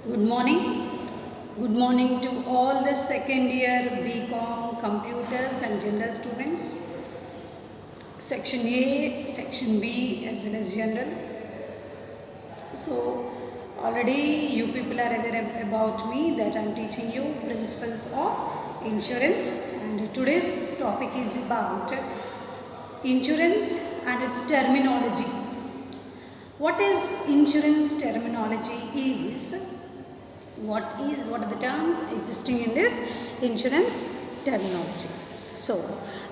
Good morning. Good morning to all the second year BCom computers and general students. Section A, Section B as well as general. So already you people are aware about me that I am teaching you principles of insurance, and today's topic is about insurance and its terminology. What is insurance terminology is what are the terms existing in this insurance terminology. So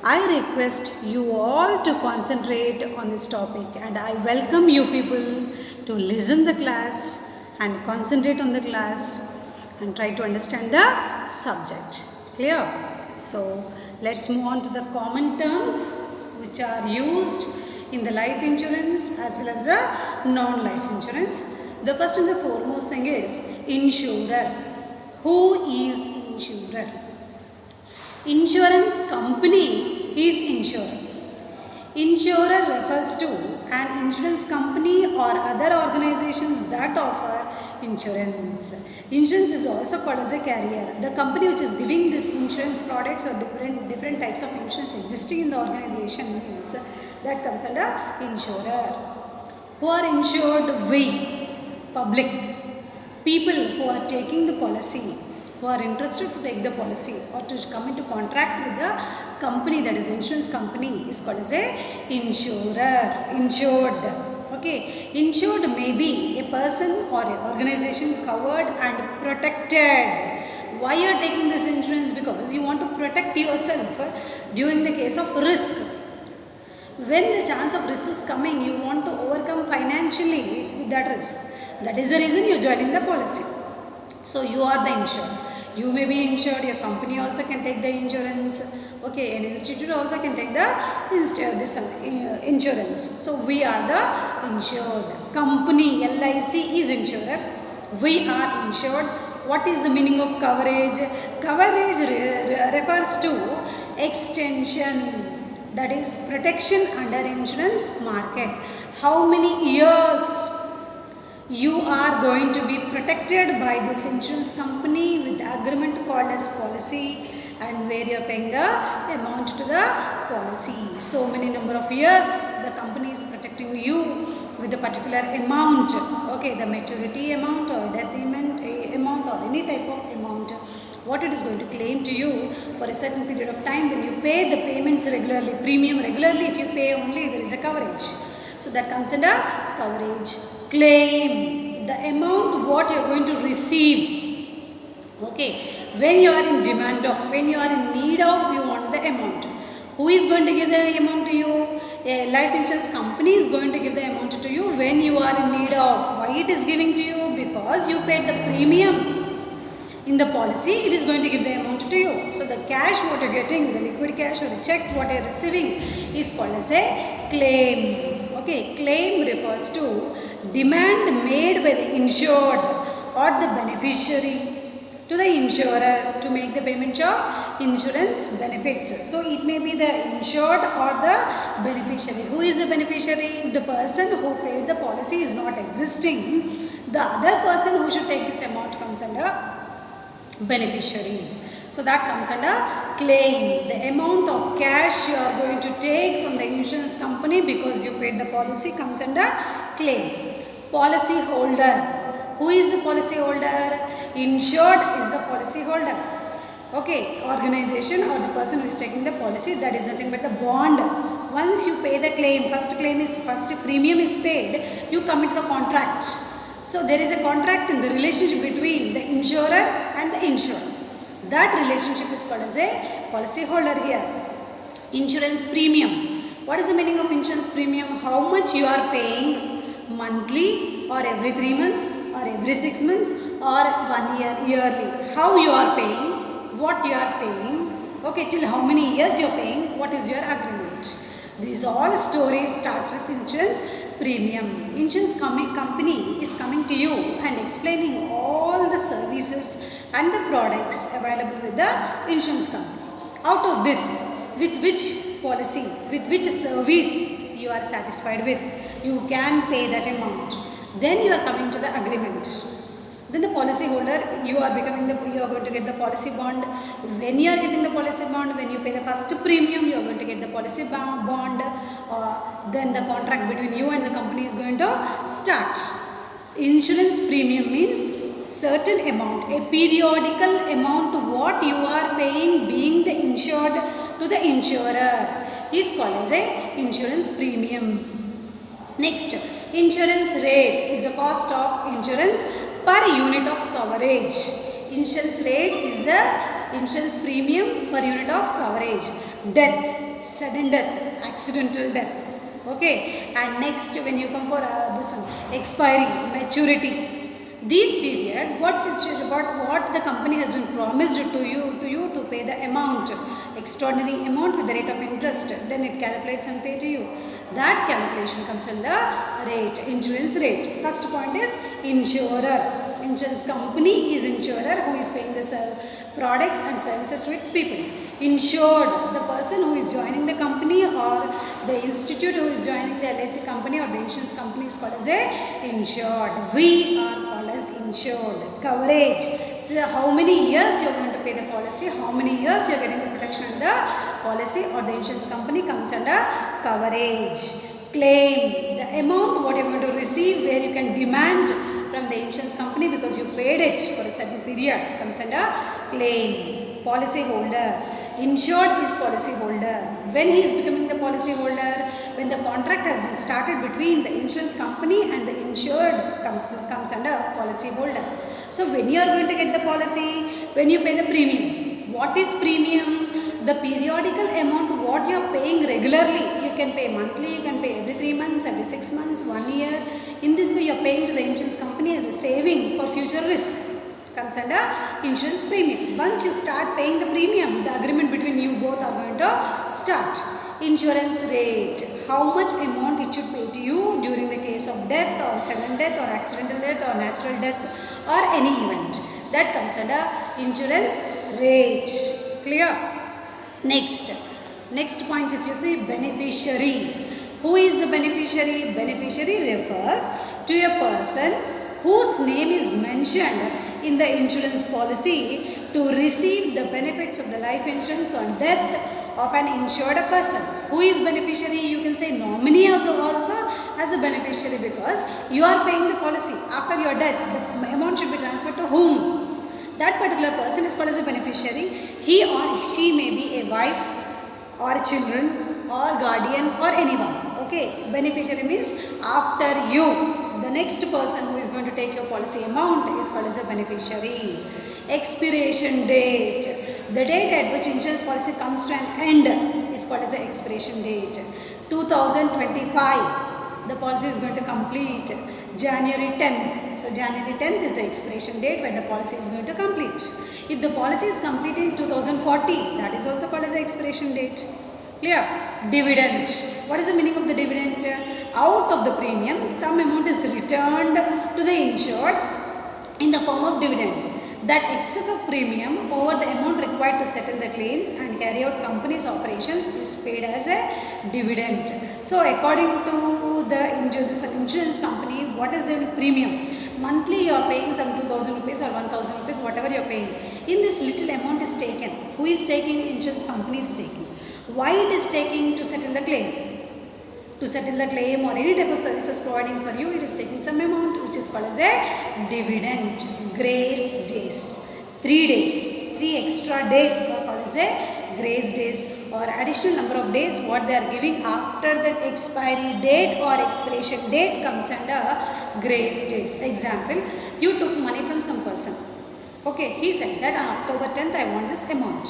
I request you all to concentrate on this topic, and I welcome you people to listen the class and concentrate on the class and try to understand the subject. Clear? So let's move on to the common terms which are used in the life insurance as well as the non-life insurance. The first and the foremost thing is insurer. Who is insurer? Insurance company is insurer. Insurer refers to an insurance company or other organizations that offer insurance. Insurance is also called as a carrier. The company which is giving this insurance products or different types of insurance existing in the organization means that comes under insurer. Who are insured? We, public, people who are taking the policy, who are interested to take the policy or to come into contract with the company, that is insurance company, is called as a insurer. Insured. Okay. Insured may be a person or an organization covered and protected. Why you are taking this insurance? Because you want to protect yourself during the case of risk. When the chance of risk is coming, you want to overcome financially with that risk. That is the reason you are joining the policy. So you are the insured. You may be insured, your company also can take the insurance. Okay, an institute also can take the insurance. So we are the insured. Company, LIC is insurer. We are insured. What is the meaning of coverage? Coverage refers to extension, that is protection under insurance market. How many years you are going to be protected by this insurance company with the agreement called as policy, and where you are paying the amount to the policy. So many number of years the company is protecting you with a particular amount. Okay, the maturity amount or death amount or any type of amount, what it is going to claim to you for a certain period of time. When you pay the payments regularly, premium regularly, if you pay only, there is a coverage. So that comes under coverage. Claim, the amount what you are going to receive. Okay, when you are in demand of, when you are in need of, you want the amount. Who is going to give the amount to you? A life insurance company is going to give the amount to you when you are in need of. Why it is giving to you? Because you paid the premium in the policy, it is going to give the amount to you. So the cash what you are getting, the liquid cash or the check what you are receiving, is called as a claim. Okay, claim refers to demand made by the insured or the beneficiary to the insurer to make the payment of insurance benefits. So it may be the insured or the beneficiary. Who is the beneficiary? The person who paid the policy is not existing. The other person who should take this amount comes under beneficiary. So that comes under claim. The amount of cash you are going to take from the insurance company because you paid the policy comes under claim. Policy holder. Who is the policy holder? Insured is the policy holder. Okay, organization or the person who is taking the policy, that is nothing but the bond. Once you pay the claim, first premium is paid, you come into the contract. So there is a contract in the relationship between the insurer and the insured. That relationship is called as a policy holder here. Insurance premium. What is the meaning of insurance premium? How much you are paying monthly or every 3 months or every 6 months or 1 year, yearly. How you are paying, what you are paying, okay, till how many years you are paying, what is your agreement. These all stories starts with insurance premium. Insurance company is coming to you and explaining all the services and the products available with the insurance company. Out of this, with which policy, with which service you are satisfied with, you can pay that amount. Then you are coming to the agreement. Then the policy holder, you are going to get the policy bond. When you are getting the policy bond, when you pay the first premium, you are going to get the policy bond. Then the contract between you and the company is going to start. Insurance premium means certain amount, a periodical amount what you are paying being the insured to the insurer is called as a insurance premium. Next, insurance rate is the cost of insurance per unit of coverage. Insurance rate is the insurance premium per unit of coverage. Death, sudden death, accidental death. Okay, and next when you come for this one, expiry, maturity. These period, what the company has been promised to you to pay the amount, extraordinary amount with the rate of interest, then it calculates and pay to you. That calculation comes under rate, insurance rate. First point is insurer. Insurance company is insurer who is paying the products and services to its people. Insured, the person who is joining the company or the institute who is joining the LIC company or the insurance company is called as a insured. We are called as insured. Coverage, so how many years you are going to pay the policy, how many years you are getting the protection under the policy or the insurance company comes under coverage. Claim, the amount what you are going to receive where you can demand from the insurance company because you paid it for a certain period comes under claim. Policy holder, insured is policy holder. When he is becoming the policy holder, when the contract has been started between the insurance company and the insured comes under policy holder. So when you are going to get the policy, when you pay the premium. What is premium? The periodical amount what you are paying regularly. You can pay monthly, you can pay every 3 months, every 6 months, 1 year. In this way you are paying to the insurance company as a saving for future risk. Comes under insurance premium. Once you start paying the premium, the agreement between you both are going to start. Insurance rate, how much amount it should pay to you during the case of death or sudden death or accidental death or natural death or any event. That comes under insurance rate. Clear? Next points, if you see beneficiary. Who is the beneficiary? Beneficiary refers to a person whose name is mentioned in the insurance policy to receive the benefits of the life insurance on death of an insured person. Who is beneficiary? You can say nominee also as a beneficiary because you are paying the policy. After your death, the amount should be transferred to whom? That particular person is called as a beneficiary. He or she may be a wife or children or guardian or anyone. Okay, beneficiary means after you. The next person who is going to take your policy amount is called as a beneficiary. Expiration date. The date at which insurance policy comes to an end is called as an expiration date. 2025. The policy is going to complete January 10th. So January 10th is the expiration date when the policy is going to complete. If the policy is completed in 2040, that is also called as the expiration date. Clear? Dividend. What is the meaning of the dividend? Out of the premium, some amount is returned to the insured in the form of dividend. That excess of premium over the amount required to settle the claims and carry out company's operations is paid as a dividend. So according to the insurance company, what is the premium? Monthly you are paying some 2000 rupees or 1000 rupees, whatever you are paying. In this little amount is taken. Who is taking? Insurance company is taking. Why it is taking? To settle the claim. To settle the claim or any type of services providing for you, it is taking some amount which is called as a dividend. Grace days. 3 days. 3 extra days are called as a grace days or additional number of days what they are giving after that expiry date or expiration date comes under grace days. Example, you took money from some person. Okay, he said that on October 10th I want this amount.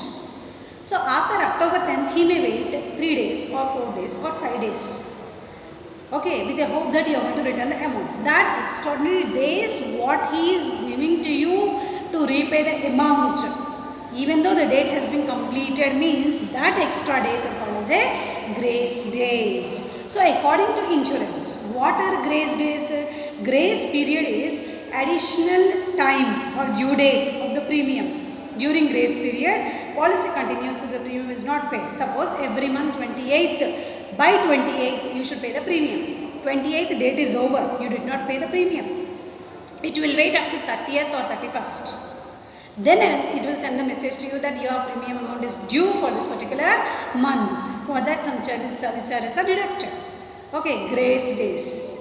So after October 10th he may wait 3 days or 4 days or 5 days. Okay, with the hope that you are going to return the amount. That extraordinary days what he is giving to you to repay the amount, even though the date has been completed, means that extra days are called as a grace days. So according to insurance, what are grace days? Grace period is additional time or due date of the premium. During grace period, policy continues till the premium is not paid. Suppose every month 28th, by 28th you should pay the premium. 28th date is over, you did not pay the premium. it will wait up to 30th or 31st. Then it will send the message to you that your premium amount is due for this particular month. For that, some service charges are deducted. Okay, grace days.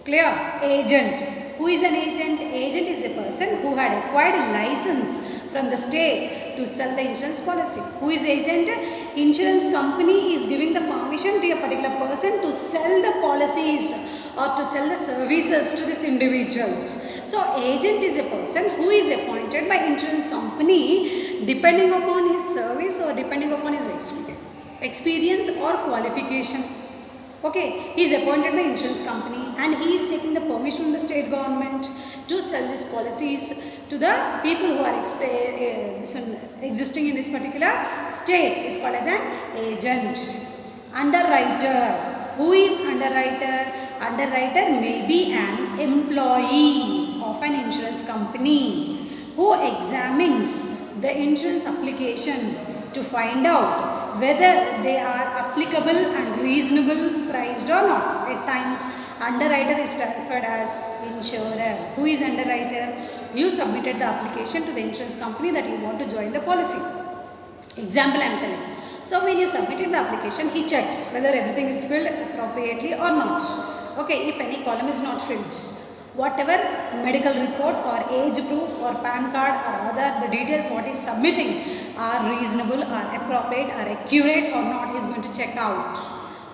Clear? Agent. Who is an agent? Agent is a person who had acquired a license from the state to sell the insurance policy. Who is agent? Insurance company is giving the permission to a particular person to sell the policies or to sell the services to these individuals. So, agent is a person who is appointed by insurance company depending upon his service or depending upon his experience or qualification. Okay, he is appointed by insurance company and he is taking the permission from the state government to sell these policies to the people who are existing in this particular state. Is called as an agent. Underwriter. Who is underwriter? Underwriter may be an employee of an insurance company who examines the insurance application to find out whether they are applicable and reasonable priced or not. At times, underwriter is transferred as insurer. Who is underwriter? You submitted the application to the insurance company that you want to join the policy. Example I am telling. So, when you submitted the application, he checks whether everything is filled appropriately or not. Okay, if any column is not filled, whatever medical report or age proof or PAN card or other the details what is submitting are reasonable, are appropriate, are accurate or not, he is going to check out.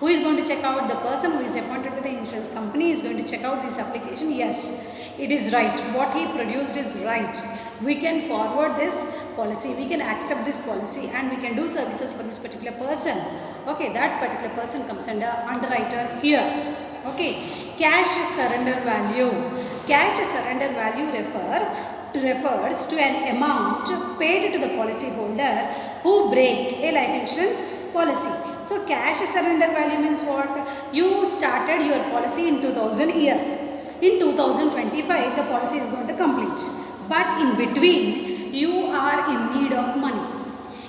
Who is going to check out? The person who is appointed by the insurance company is going to check out this application. Yes, it is right. What he produced is right. We can forward this policy, we can accept this policy and we can do services for this particular person. Okay, that particular person comes under underwriter here. Okay, cash surrender value. Cash surrender value refers to an amount paid to the policyholder who break a life insurance policy. So, cash surrender value means what? You started your policy in 2000 year. In 2025, the policy is going to complete. But in between, you are in need of money.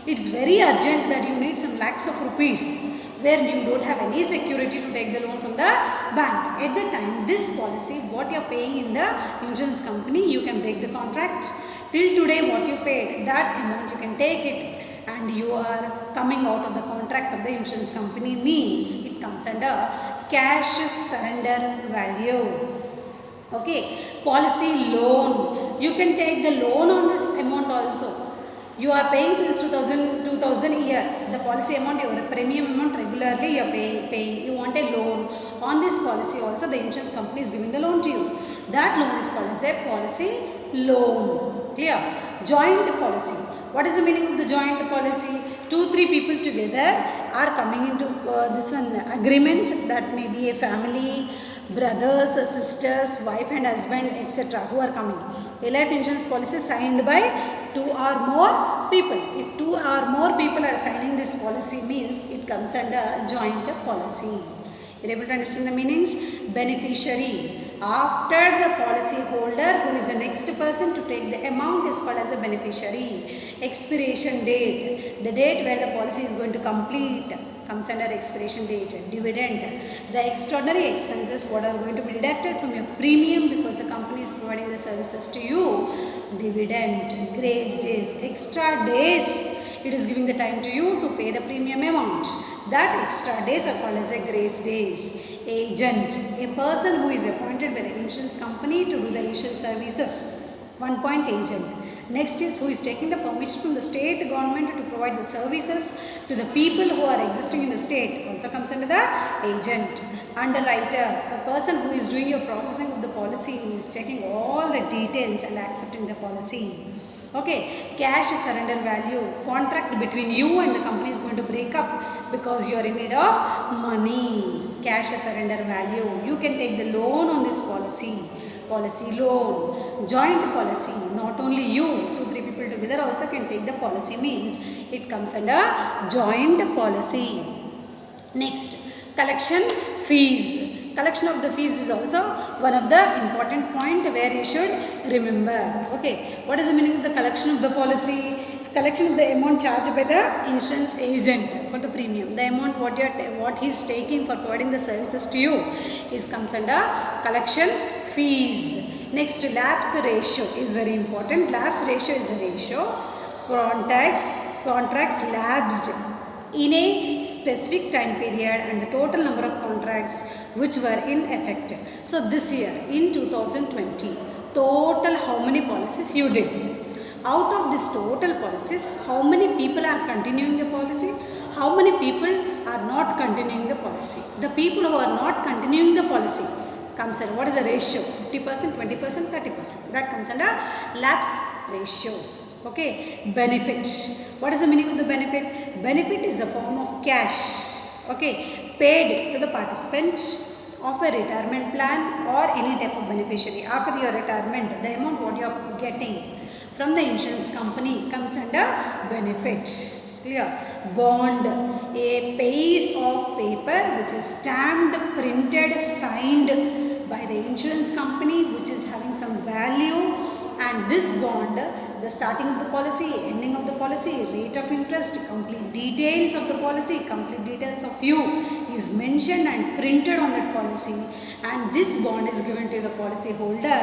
It's very urgent that you need some lakhs of rupees where you don't have any security to take the loan from the bank. At the time, this policy, what you are paying in the insurance company, you can break the contract. Till today, what you paid, that amount you can take it and you are coming out of the contract of the insurance company means it comes under cash surrender value. Okay, policy loan. You can take the loan on this amount also. You are paying since 2000 year. The policy amount, your premium amount regularly you are paying. You want a loan. On this policy also the insurance company is giving the loan to you. That loan is called as a policy loan. Clear? Joint policy. What is the meaning of the joint policy? 2-3 people together are coming into this one agreement. That may be a family, brothers, sisters, wife and husband, etc. who are coming. A life insurance policy signed by 2 or more people. If 2 or more people are signing this policy means it comes under joint policy. You are able to understand the meanings? Beneficiary. After the policy holder, who is the next person to take the amount, is called as a beneficiary. Expiration date. The date where the policy is going to complete comes under expiration date. Dividend. The extraordinary expenses what are going to be deducted from your premium because the company is providing the services to you. Dividend. Grace days. Extra days. It is giving the time to you to pay the premium amount. That extra days are called as a grace days. Agent. A person who is appointed by the insurance company to do the insurance services. 1 point agent. Next is who is taking the permission from the state government to provide the services to the people who are existing in the state. Also comes under the agent. Underwriter. A person who is doing your processing of the policy, who is checking all the details and accepting the policy. Okay, cash surrender value. Contract between you and the company is going to break up because you are in need of money. Cash surrender value. You can take the loan on this policy. Policy loan. Joint policy. Not only you, 2-3 people together also can take the policy means it comes under joint policy. Next, collection fees. Collection of the fees is also one of the important point where you should remember. Okay, what is the meaning of the collection of the policy? Collection of the amount charged by the insurance agent for the premium. The amount what he is taking for providing the services to you is comes under collection fees. Next, lapse ratio is very important. Lapse ratio is a ratio contracts lapsed in a specific time period and the total number of contracts which were in effect. So this year in 2020, total how many policies you did? Out of this total policies, how many people are continuing the policy? How many people are not continuing the policy? The people who are not continuing the policy comes under, what is the ratio? 50%, 20%, 30%. That comes under lapse ratio. Okay. Benefit. What is the meaning of the benefit? Benefit is a form of cash. Okay. Paid to the participant of a retirement plan or any type of beneficiary. After your retirement, the amount what you are getting from the insurance company comes under benefit. Clear? Bond, a piece of paper which is stamped, printed, signed by the insurance company which is having some value, and this bond, the starting of the policy, ending of the policy, rate of interest, complete details of the policy, complete details of you is mentioned and printed on that policy, and this bond is given to the policy holder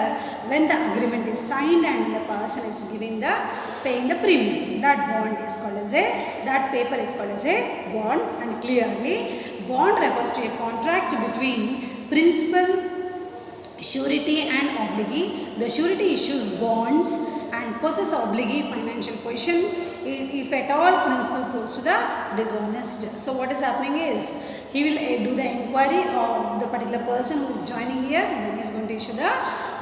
when the agreement is signed and the person is giving the paying the premium. That bond is called as that paper is called as a bond, and clearly bond refers to a contract between principal, surety and obligee. The surety issues bonds and possesses obligee financial position if at all principal proves to the dishonest. So what is happening is he will do the inquiry of the particular person who is joining here, then he is going to issue the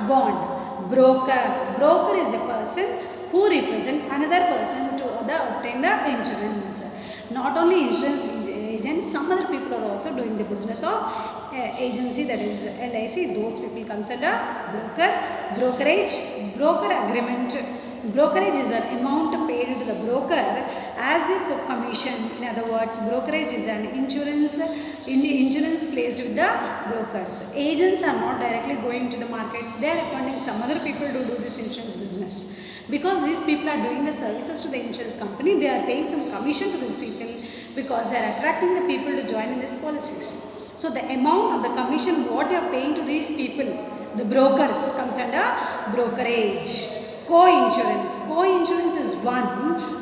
bond. Broker is a person who represents another person to obtain the insurance. Not only insurance agents, some other people are also doing the business of agency, that is LIC. Those people comes under brokerage, broker agreement. Brokerage is an amount paid to the broker as a commission. In other words, brokerage is an insurance placed with the brokers. Agents are not directly going to the market. They are appointing some other people to do this insurance business. Because these people are doing the services to the insurance company, they are paying some commission to these people because they are attracting the people to join in these policies. So the amount of the commission what you are paying to these people, the brokers, comes under brokerage. Co-insurance. Co-insurance is one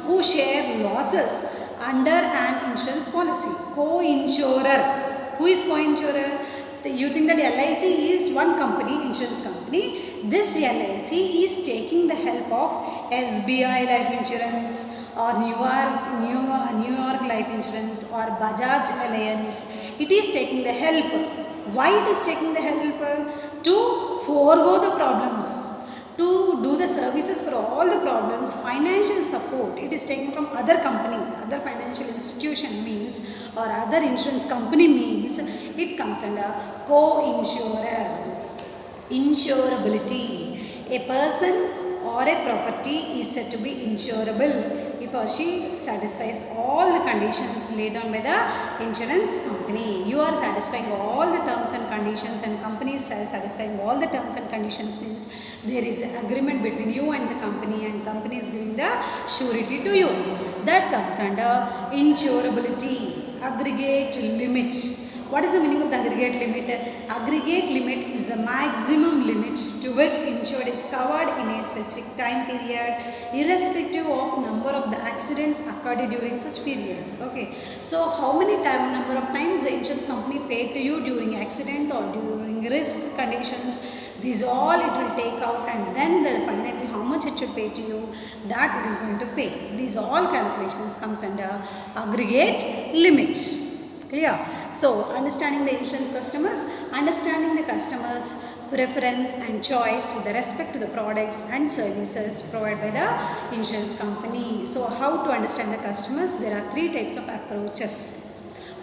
who share losses under an insurance policy. Co-insurer. Who is co-insurer? You think that LIC is one company, insurance company. This LIC is taking the help of SBI Life Insurance or New York Life Insurance or Bajaj Alliance. It is taking the help. Why it is taking the help? To forego the problems, to do the services for all the problems, financial support. It is taken from other company, other financial institution means, or other insurance company means, it comes under co-insurer. Insurability. A person or a property is said to be insurable if or she satisfies all the conditions laid down by the insurance company. You are satisfying all the terms and conditions, and company is satisfying all the terms and conditions means there is an agreement between you and the company is giving the surety to you. That comes under insurability. Aggregate limit. What is the meaning of the aggregate limit? Aggregate limit is the maximum limit to which insured is covered in a specific time period, irrespective of number of the accidents occurred during such period. Okay. So how many number of times the insurance company paid to you during accident or during risk conditions? These all it will take out, and then finally how much it should pay to you, that it is going to pay. These all calculations comes under aggregate limit. Clear? So, understanding the insurance customers, understanding the customers' preference and choice with respect to the products and services provided by the insurance company. So, how to understand the customers? There are three types of approaches.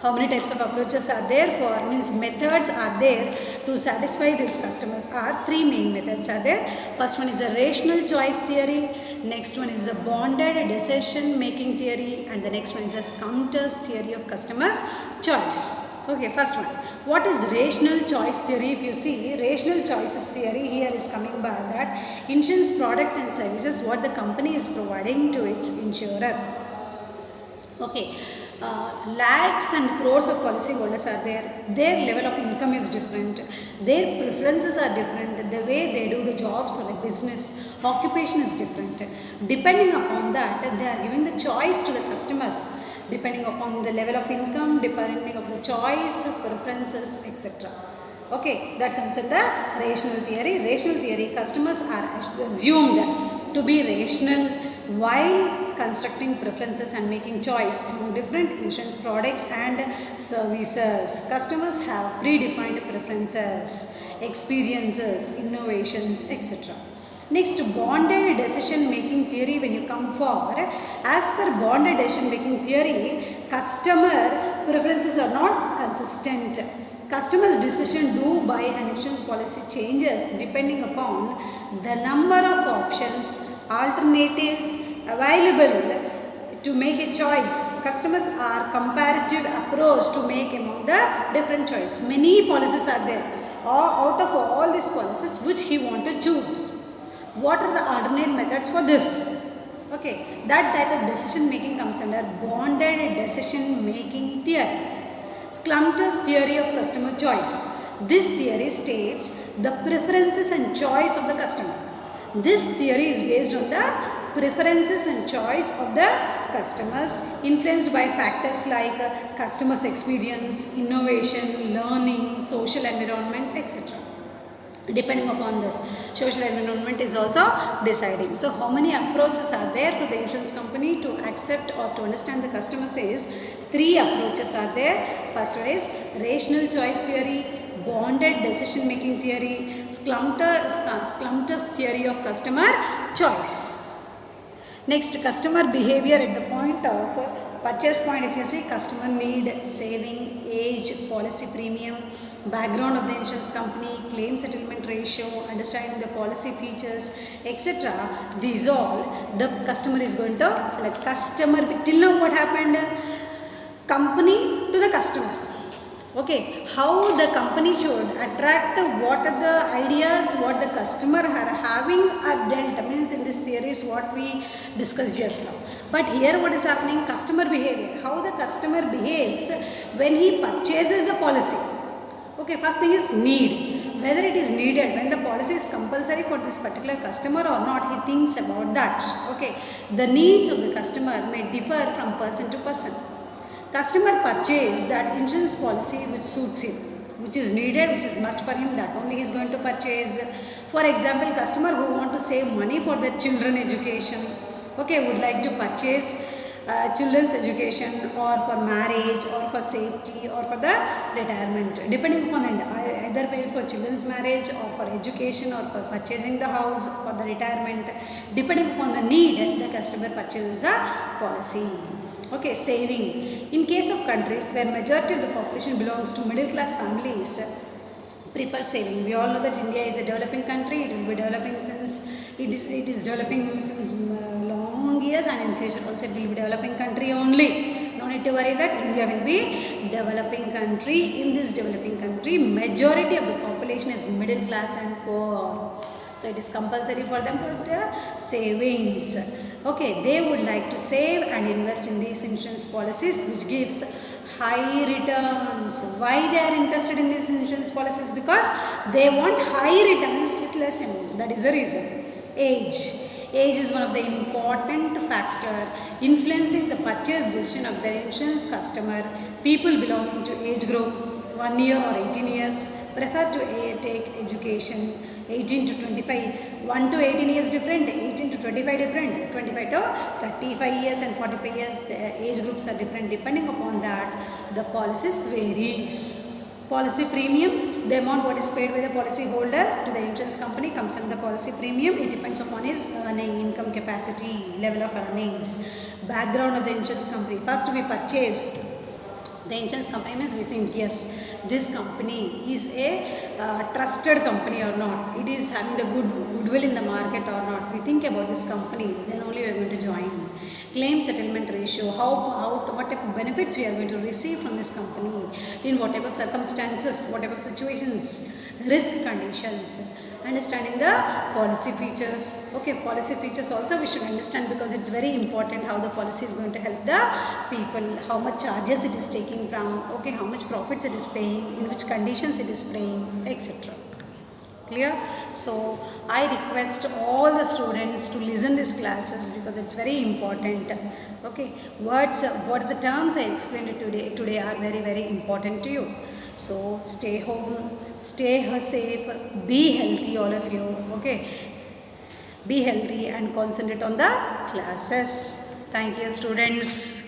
How many types of approaches are there for? Means methods are there to satisfy these customers. Are three main methods are there. First one is a rational choice theory. Next one is a bonded decision making theory, and the next one is a Counter's theory of customers' choice. Okay, first one. What is rational choice theory? If you see, rational choices theory here is coming by that insurance product and services what the company is providing to its insurer. Okay. Lakhs and crores of policy holders are there. Their level of income is different. Their preferences are different. The way they do the jobs or the business occupation is different. Depending upon that, they are giving the choice to the customers depending upon the level of income, depending on the choice, preferences, etc. Okay, that comes in the rational theory. Rational theory, customers are assumed to be rational while constructing preferences and making choice among different insurance products and services. Customers have predefined preferences, experiences, innovations, etc. Next, bonded decision making theory. When you come for, as per bonded decision making theory, customer preferences are not consistent. Customer's decision to buy an insurance policy changes depending upon the number of options, alternatives available to make a choice. Customers are comparative approach to make among the different choice. Many policies are there. Or out of all these policies, which he want to choose? What are the alternate methods for this? Okay, that type of decision making comes under bonded decision making theory. Slumter's theory of customer choice. This theory states the preferences and choice of the customer. This theory is based on the preferences and choice of the customers, influenced by factors like customers' experience, innovation, learning, social environment, etc. Depending upon this, social environment is also deciding. So how many approaches are there for the insurance company to accept or to understand the customer says? 3 approaches are there. First one is rational choice theory, bonded decision making theory, Slumter's theory of customer choice. Next, customer behavior at the point of purchase point. If you see, customer need, saving, age, policy premium, background of the insurance company, claim settlement ratio, understanding the policy features, etc. These all the customer is going to select. Customer, till now what happened? Company to the customer. Okay, how the company should attract, what are the ideas, what the customer are having are dealt, means in this theory is what we discussed just now. But here what is happening? Customer behavior, how the customer behaves when he purchases the policy. Okay, first thing is need, whether it is needed, when the policy is compulsory for this particular customer or not, he thinks about that. Okay, the needs of the customer may differ from person to person. Customer purchase that insurance policy which suits him, which is needed, which is must for him, that only he is going to purchase. For example, customer who want to save money for their children education, okay, would like to purchase children's education or for marriage or for safety or for the retirement, depending upon the either pay for children's marriage or for education or for purchasing the house or the retirement, depending upon the need, the customer purchases a policy. Okay, saving. In case of countries where majority of the population belongs to middle class families, prefer saving. We all know that India is a developing country. It will be developing since it is developing since long years, and in future also it will be developing country only. No need to worry that India will be developing country. In this developing country, majority of the population is middle class and poor. So it is compulsory for them for the savings. Okay, they would like to save and invest in these insurance policies which gives high returns. Why they are interested in these insurance policies? Because they want high returns with less amount. That is the reason. Age. Age is one of the important factor influencing the purchase decision of the insurance customer. People belonging to age group 1 year or 18 years prefer to take education. 18 to 25, 1 to 18 years different, 18 to 25 different, 25 to 35 years and 45 years, the age groups are different. Depending upon that, the policies varies. Policy premium, the amount what is paid by the policy holder to the insurance company comes under the policy premium. It depends upon his earning, income capacity, level of earnings. Background of the insurance company. First we purchase the insurance company, means we think yes, this company is a trusted company or not, it is having the goodwill in the market or not. We think about this company, then only we are going to join. Claim settlement ratio, what type of benefits we are going to receive from this company, in what type of circumstances, what type of situations, risk conditions, understanding the policy features. Okay, policy features also we should understand, because it's very important how the policy is going to help the people, how much charges it is taking from, okay, how much profits it is paying, in which conditions it is paying, etc. Clear? So I request all the students to listen these classes, because it's very important. Okay, words, what the terms I explained today are very, very important to you. So stay home, stay safe, be healthy, all of you. Okay, be healthy and concentrate on the classes. Thank you, students.